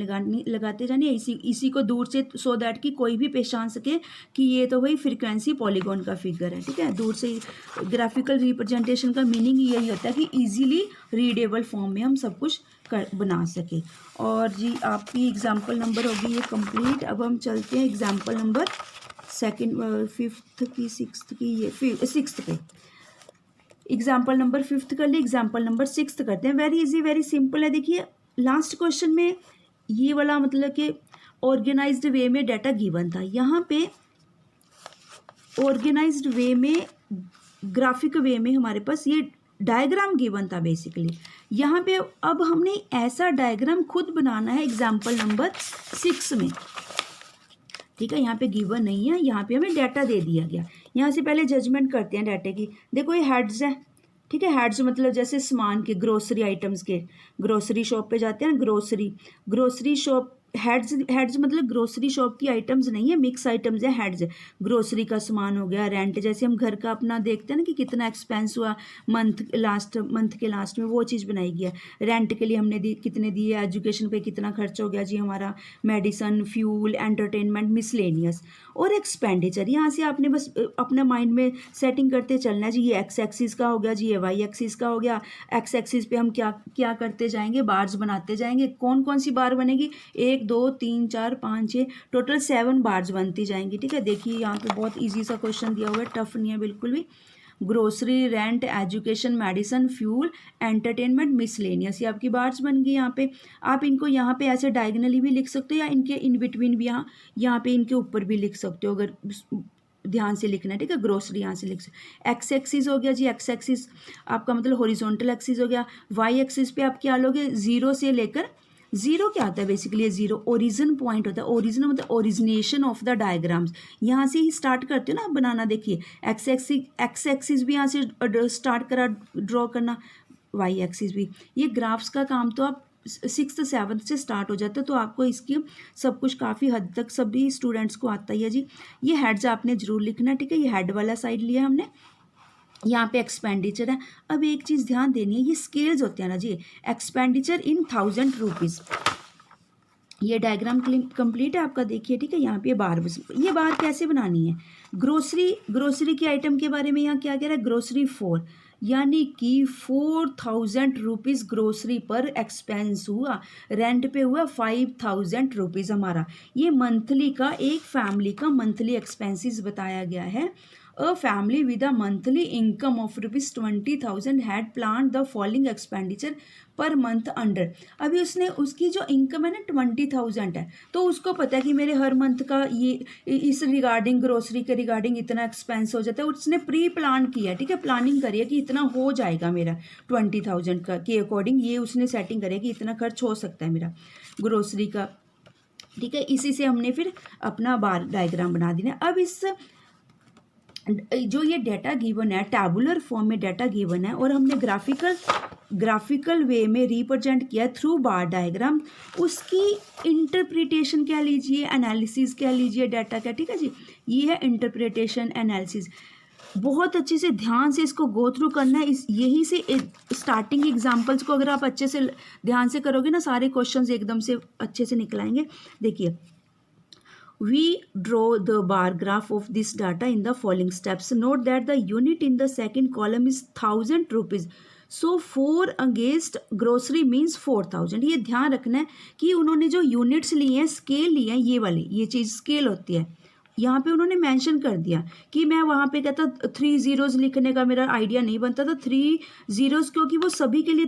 लगाते जाने, इसी को दूर से, सो दैट कि कोई भी पहचान सके कि ये तो वही फ्रीक्वेंसी पॉलीगॉन का फिगर है, ठीक है। दूर से ग्राफिकल रिप्रेजेंटेशन का मीनिंग यही होता है कि इजीली रीडेबल फॉर्म में हम सब कुछ बना सके। और जी आपकी एग्जाम्पल नंबर होगी ये कंप्लीट। अब हम चलते हैं एग्जाम्पल नंबर फिफ्थ की सिक्स्थ पे। एग्जाम्पल नंबर फिफ्थ कर लिए, एग्जाम्पल नंबर सिक्स्थ करते हैं। वेरी इजी, वेरी सिंपल है। देखिए लास्ट क्वेश्चन में ये वाला मतलब कि ऑर्गेनाइज्ड वे में डाटा गिवन था, यहाँ पे ऑर्गेनाइज्ड वे में ग्राफिक वे में हमारे पास ये डायग्राम गिवन था बेसिकली। यहाँ पे अब हमने ऐसा डायग्राम खुद बनाना है एग्जाम्पल नंबर 6 में, ठीक है। यहाँ पे गिवन नहीं है, यहाँ पे हमें डाटा दे दिया गया। यहाँ से पहले जजमेंट करते हैं डाटे की। देखो ये हेड्स है, ठीक है। हेड्स मतलब जैसे सामान के, ग्रोसरी आइटम्स के, ग्रोसरी शॉप पे जाते हैं, ग्रोसरी शॉप, हेड्स मतलब ग्रोसरी शॉप की आइटम्स नहीं है, मिक्स आइटम्स है हेड्स। ग्रोसरी का सामान हो गया, रेंट, जैसे हम घर का अपना देखते हैं ना कि कितना एक्सपेंस हुआ मंथ के लास्ट में, वो चीज़ बनाई गई है। रेंट के लिए हमने कितने दिए, एजुकेशन पे कितना खर्च हो गया जी हमारा, मेडिसन, फ्यूल, एंटरटेनमेंट, मिसलेनियस। और एक्सपेंडिचर, यहाँ से आपने बस अपना माइंड में सेटिंग करते चलना है जी। ये एक्स एक्सिस का हो गया जी, ये वाई एक्सिस का हो गया। एक्स एक्सिस पे हम क्या क्या करते जाएंगे, बार्स बनाते जाएंगे। कौन कौन सी बार बनेगी, 1 2 3 4 5 6 टोटल 7 बार्स बनती जाएंगी, ठीक है। देखिए यहाँ पे बहुत इजी सा क्वेश्चन दिया हुआ है, टफ नहीं है बिल्कुल भी। Grocery, rent, education, medicine, fuel, entertainment, miscellaneous, ये आपकी बार्स बन गई। यहाँ पे आप इनको यहाँ पे ऐसे डायगनली भी लिख सकते हो या इनके इन बिटवीन भी यहाँ पे इनके ऊपर भी लिख सकते हो, अगर ध्यान से लिखना है, ठीक है। ग्रोसरी यहाँ से लिख सकते। एक्स एक्सिस हो गया जी, एक्स एक्सिस आपका मतलब हॉरिजॉन्टल एक्सिस हो गया। वाई एक्सिस पे आप क्या लोगे, 0 से लेकर, जीरो क्या होता है बेसिकली, जीरो ओरिजिन पॉइंट होता है। ओरिजिन मतलब ओरिजिनेशन ऑफ द डायग्राम्स, यहाँ से ही स्टार्ट करते हो ना आप बनाना। देखिए एक्स एक्सिस भी यहाँ से स्टार्ट करा ड्रॉ करना, वाई एक्सिस भी। ये ग्राफ्स का काम तो आप 6th 7th से स्टार्ट हो जाता है, तो आपको इसकी सब कुछ काफ़ी हद तक सभी स्टूडेंट्स को आता ही है जी। ये हेड्स आपने जरूर लिखना, ठीक है। ये हेड वाला साइड लिया है हमने, यहाँ पे एक्सपेंडिचर है। अब एक चीज़ ध्यान देनी है, ये स्केल्स होते हैं ना जी, एक्सपेंडिचर इन 1000 रुपीज़। ये डायग्राम कंप्लीट है आपका, देखिए, ठीक है। यहाँ पे ये बार कैसे बनानी है, ग्रोसरी के आइटम के बारे में यहाँ क्या कह रहा है, ग्रोसरी 4, यानी कि 4000 रुपीज़ ग्रोसरी पर एक्सपेंस हुआ। रेंट पे हुआ 5000 रुपीज़ हमारा। ये मंथली का, एक फैमिली का मंथली एक्सपेंसेस बताया गया है। A family with a monthly income of ₹20,000 had plan the following expenditure per month under. अभी उसने उसकी जो इनकम है ना 20,000 है, तो उसको पता है कि मेरे हर मंथ का ये इस रिगार्डिंग ग्रोसरी के रिगार्डिंग इतना एक्सपेंस हो जाता है। उसने प्री प्लान किया, ठीक है, प्लानिंग करी है कि इतना हो जाएगा मेरा 20,000 का के अकॉर्डिंग, ये उसने सेटिंग करी है कि इतना खर्च हो सकता है मेरा ग्रोसरी का, ठीक है। इसी से हमने फिर अपना बार डायग्राम बना दिया। अब इस जो ये डाटा गिवन है टैबुलर फॉर्म में डाटा गिवन है और हमने ग्राफिकल वे में रिप्रेजेंट किया थ्रू बार डायग्राम, उसकी इंटरप्रिटेशन क्या लीजिए, एनालिसिस क्या लीजिए डाटा का, ठीक है जी। ये है इंटरप्रिटेशन एनालिसिस। बहुत अच्छे से ध्यान से इसको गो थ्रू करना है। इस यही से स्टार्टिंग एग्जांपल्स को अगर आप अच्छे से ध्यान से करोगे ना, सारे क्वेश्चंस एकदम से अच्छे से निकल आएंगे। देखिए, we draw the bar graph of this data in the following steps. Note that the unit in the second column is 1,000 rupees. So 4 against grocery means 4,000. ये ध्यान रखना है कि उन्होंने जो यूनिट्स लिए हैं, स्केल लिए हैं, ये वाली ये चीज़ स्केल होती है। यहाँ पे उन्होंने मेंशन कर दिया कि मैं वहाँ पे कहता 3 zeros लिखने का मेरा आइडिया नहीं बनता था, 3 zeros, क्योंकि वो सभी के लिए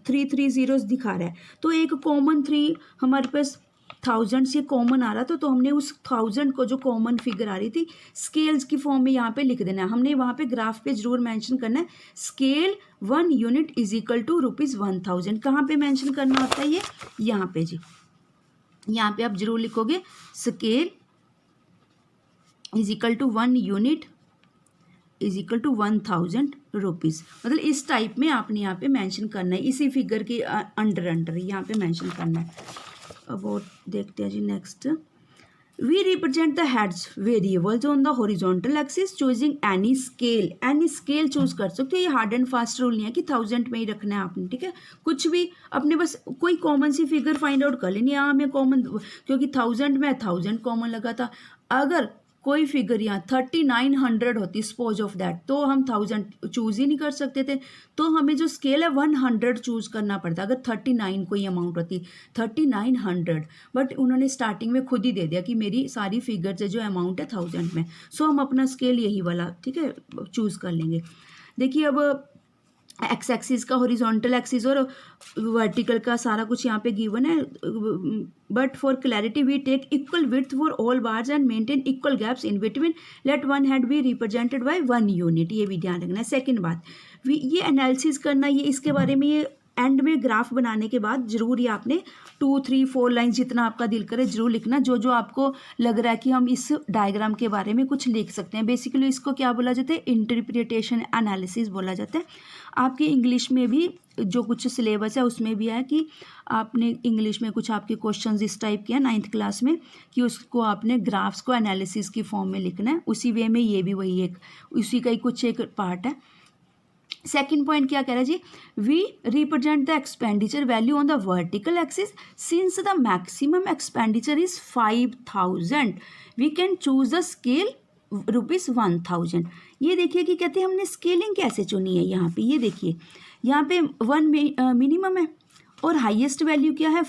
3 zeros दिखा रहा है, तो एक कॉमन 3 हमारे पास 1000 से कॉमन आ रहा था, तो हमने उस 1000 को जो कॉमन फिगर आ रही थी स्केल्स की फॉर्म में यहाँ पे लिख देना है। हमने वहाँ पे ग्राफ पे जरूर मेंशन करना है scale 1 unit is equal to ₹1000। कहाँ पे मेंशन करना होता है ये, यहाँ पे जी, यहाँ पे आप जरूर लिखोगे scale is equal to 1 unit is equal to 1000 rupees. मतलब इस टाइप में आपने यहाँ पे मेंशन करना है, इसी फिगर के अंडर यहाँ पे मेंशन करना है। अब और देखते हैं जी next, we represent the heads variables on the horizontal axis choosing any scale choose कर सकते हो। ये हार्ड एंड फास्ट रूल नहीं है कि 1000 में ही रखना है आपने, ठीक है। कुछ भी अपने बस कोई कॉमन सी फिगर फाइंड आउट कर लेनी है। यहाँ हमें कॉमन, क्योंकि 1000 में 1000 कॉमन लगा था, अगर कोई फिगर यहाँ 3900 होती सपोज ऑफ दैट, तो हम 1000 चूज ही नहीं कर सकते थे, तो हमें जो स्केल है 100 चूज करना पड़ता। अगर 39 कोई अमाउंट होती 3900, बट उन्होंने स्टार्टिंग में खुद ही दे दिया कि मेरी सारी फिगर से जो अमाउंट है 1000 में, सो हम अपना स्केल यही वाला, ठीक है, चूज कर लेंगे। देखिए, अब एक्स एक्सिस का, हॉरिजॉन्टल एक्सिस और वर्टिकल का सारा कुछ यहाँ पे गिवन है, but for clarity we take equal width for all bars and maintain equal gaps in between, let one head be represented by 1 unit. ये भी ध्यान रखना है। सेकेंड बात, ये एनालिसिस करना, ये इसके बारे में ये एंड में ग्राफ बनाने के बाद जरूर ये आपने 2, 3, 4 लाइन्स जितना आपका दिल करे जरूर लिखना, जो जो आपको लग रहा है कि हम इस डायग्राम के बारे में कुछ लिख सकते हैं। बेसिकली इसको क्या बोला जाता है, इंटरप्रिटेशन एनालिसिस बोला जाता है। आपके इंग्लिश में भी जो कुछ सिलेबस है उसमें भी है कि आपने इंग्लिश में कुछ आपके क्वेश्चंस इस टाइप के हैं 9th क्लास में, कि उसको आपने ग्राफ्स को एनालिसिस की फॉर्म में लिखना है। उसी वे में ये भी वही एक उसी का ही कुछ एक पार्ट है। सेकेंड पॉइंट क्या कह रहा है जी, we represent the expenditure value on the vertical axis since the maximum expenditure is 5000 we can choose the scale ₹1000। ये देखिए कि कहते हैं हमने स्केलिंग कैसे चुनी है। यहाँ पे ये देखिए, यहाँ पे 1 मिनिमम है और हाईएस्ट वैल्यू क्या है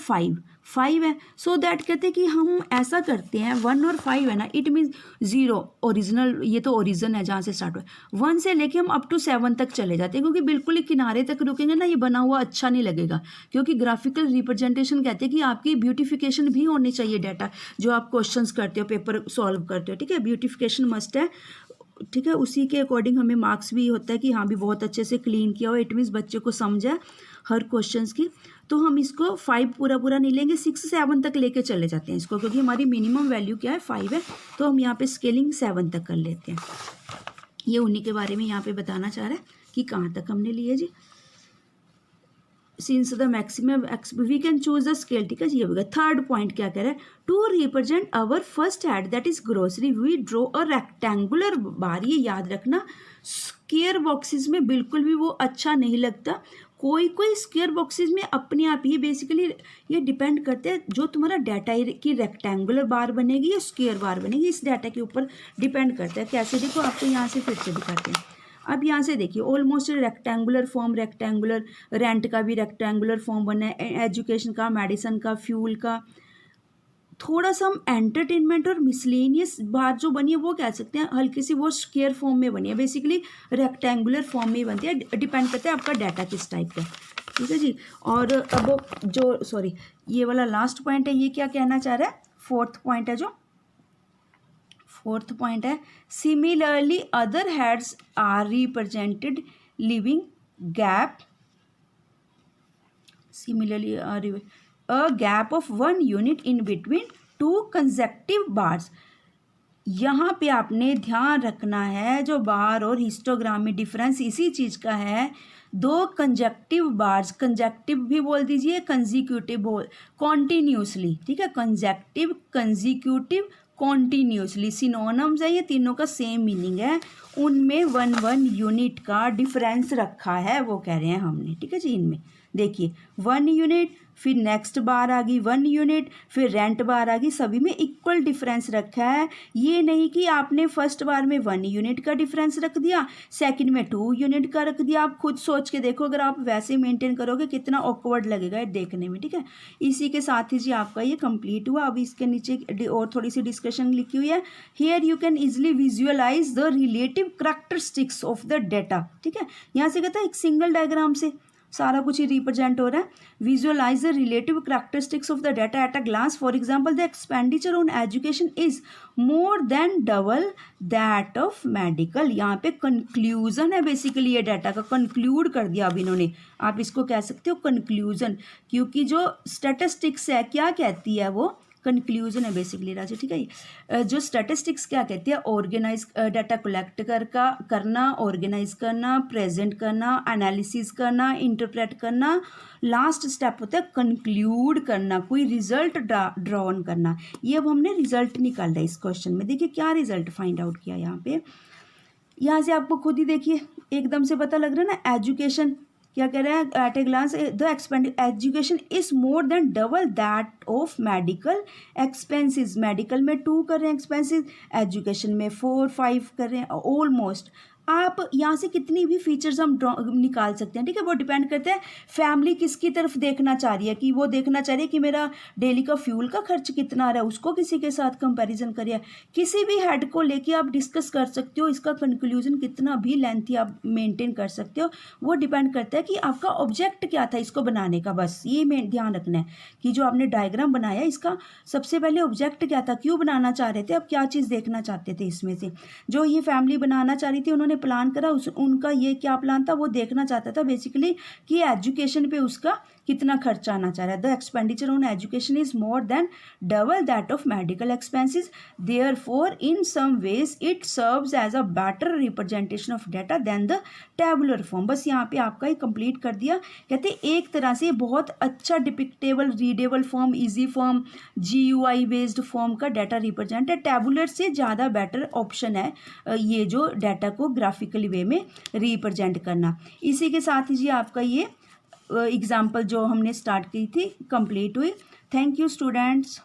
5 है। सो दैट कहते हैं कि हम ऐसा करते हैं 1 और 5 है ना, इट मीन्स 0 ओरिजिनल, ये तो ओरिजिन है जहाँ से स्टार्ट हुआ, 1 से लेके हम अप टू 7 तक चले जाते हैं, क्योंकि बिल्कुल ही किनारे तक रुकेंगे ना, ये बना हुआ अच्छा नहीं लगेगा। क्योंकि ग्राफिकल रिप्रेजेंटेशन कहते हैं कि आपकी ब्यूटिफिकेशन भी होनी चाहिए डाटा, जो आप क्वेश्चंस करते हो, पेपर सॉल्व करते हो, ठीक है, ब्यूटिफिकेशन मस्ट है, ठीक है। उसी के अकॉर्डिंग हमें मार्क्स भी होता है कि हाँ भी बहुत अच्छे से क्लीन किया हो, इट मीन्स बच्चे को समझ है हर क्वेश्चंस की। तो हम इसको 5 पूरा नहीं लेंगे, 6, 7 तक लेके चले जाते हैं इसको, क्योंकि हमारी मिनिमम वैल्यू क्या है 5 है, तो हम यहाँ पे स्केलिंग 7 तक कर लेते हैं। ये उन्हीं के बारे में यहाँ पे बताना चाह रहा है कि कहाँ तक हमने लिए जी। Since the maximum we can choose the scale, ठीक है जी। ये होगा थर्ड पॉइंट क्या कह रहा है, to represent our first head that is grocery we draw a rectangular bar. ये याद रखना, स्क्वायर बॉक्सेस में बिल्कुल भी वो अच्छा नहीं लगता। कोई स्क्वायर बॉक्सेस में अपने आप ही बेसिकली ये डिपेंड करते हैं, जो तुम्हारा डाटा की रेक्टेंगुलर बार बनेगी या स्क्वायर बार बनेगी, इस डाटा के ऊपर डिपेंड करता है। कैसे देखो, आपको यहाँ से फिर से दिखाते हैं। अब यहाँ से देखिए, almost rectangular form, rectangular rent का भी रेक्टेंगुलर फॉर्म बना है, एजुकेशन का, मेडिसिन का, फ्यूल का, थोड़ा सा हम एंटरटेनमेंट और मिसलेनियस बात जो बनी है वो कह सकते हैं, हल्की सी वो स्क्वायर फॉर्म में बनी है, बेसिकली रेक्टेंगुलर फॉर्म में बनती है, डिपेंड करता है आपका डाटा किस टाइप का, ठीक है जी। और अब जो सॉरी ये वाला लास्ट पॉइंट है, ये क्या कहना चाह रहा है, फोर्थ पॉइंट है, similarly other heads are represented living gap, similarly a gap of 1 unit in between two consecutive bars। यहाँ पे आपने ध्यान रखना है जो बार और हिस्टोग्राम में डिफरेंस इसी चीज़ का है, दो कंजक्टिव बार्स, कंजक्टिव भी बोल दीजिए, कंजिक्यूटिव बोल, कॉन्टीन्यूसली, ठीक है, कंजक्टिव कंजिक्यूटिव कॉन्टीन्यूसली सिनोनिम्स है, ये तीनों का सेम मीनिंग है, उनमें 1 यूनिट का डिफरेंस रखा है, वो कह रहे हैं हमने, ठीक है जी। इनमें देखिए 1 यूनिट, फिर नेक्स्ट बार आ गई 1 यूनिट, फिर रेंट बार आ गई, सभी में इक्वल डिफरेंस रखा है। ये नहीं कि आपने फर्स्ट बार में 1 यूनिट का डिफरेंस रख दिया, सेकंड में 2 यूनिट का रख दिया। आप खुद सोच के देखो, अगर आप वैसे मेंटेन करोगे कितना ऑकवर्ड लगेगा ये देखने में, ठीक है। इसी के साथ ही जी आपका ये कंप्लीट हुआ। अब इसके नीचे और थोड़ी सी डिस्कशन लिखी हुई है, here you can easily visualise the relative characteristics of the data, ठीक है। यहाँ से कहता है एक सिंगल डायग्राम से सारा कुछ ही रिप्रेजेंट हो रहा है। Visualise the relative characteristics of the data at a glance, for example the expenditure on education is more than double that of medical. यहाँ पे कंक्लूजन है, बेसिकली ये डाटा का कंक्लूड कर दिया अब इन्होंने, आप इसको कह सकते हो कंक्लूजन, क्योंकि जो स्टैटिस्टिक्स है क्या कहती है, वो कंक्लूजन है बेसिकली राजा, ठीक है। जो स्टैटिस्टिक्स क्या कहती है, ऑर्गेनाइज डाटा कलेक्ट करना, ऑर्गेनाइज करना, प्रेजेंट करना, एनालिसिस करना, इंटरप्रेट करना, लास्ट स्टेप होता है कंक्लूड करना, कोई रिजल्ट ड्रॉ ऑन करना। ये अब हमने रिजल्ट निकाला है इस क्वेश्चन में, देखिए क्या रिजल्ट फाइंड आउट किया यहाँ पे, यहाँ से आपको खुद ही देखिए एकदम से पता लग रहा है ना। एजुकेशन क्या कह रहे हैं, at a glance the education is more than double that of medical expenses. Medical में 2 कर रहे हैं एक्सपेंसेस, एजुकेशन में 4 5 कर रहे हैं ऑलमोस्ट। आप यहाँ से कितनी भी फीचर्स हम निकाल सकते हैं, ठीक है। वो डिपेंड करते हैं फैमिली किसकी तरफ देखना चाह रही है, कि वो देखना चाह रही है कि मेरा डेली का फ्यूल का खर्च कितना आ रहा है, उसको किसी के साथ कंपैरिजन करिए। किसी भी हेड को लेके आप डिस्कस कर सकते हो, इसका कंक्लूजन कितना भी लेंथी आप मेंटेन कर सकते हो, वो डिपेंड करता है कि आपका ऑब्जेक्ट क्या था इसको बनाने का। बस ये में ध्यान रखना है कि जो आपने डायग्राम बनाया इसका सबसे पहले ऑब्जेक्ट क्या था, क्यों बनाना चाह रहे थे, आप क्या चीज़ देखना चाहते थे इसमें से। जो ये फैमिली बनाना चाह रही थी, उन्होंने प्लान करा, उनका ये क्या प्लान था, वो देखना चाहता था बेसिकली कि एजुकेशन पे उसका कितना खर्चा आना चाह रहा है। The expenditure on education is more than double that of medical expenses, therefore in some ways it serves as a better representation of data than the tabular form. बस यहाँ पे आपका ही कंप्लीट कर दिया। कहते एक तरह से बहुत अच्छा depictable, readable form, easy form, GUI based form का डाटा रिप्रेजेंट है। टेबुलर से ज़्यादा बेटर ऑप्शन है ये जो डाटा को ग्राफिकली वे में रिप्रेजेंट करना। इसी के साथ ही जी आपका ये एग्जाम्पल जो हमने स्टार्ट की थी कंप्लीट हुई। Thank you students.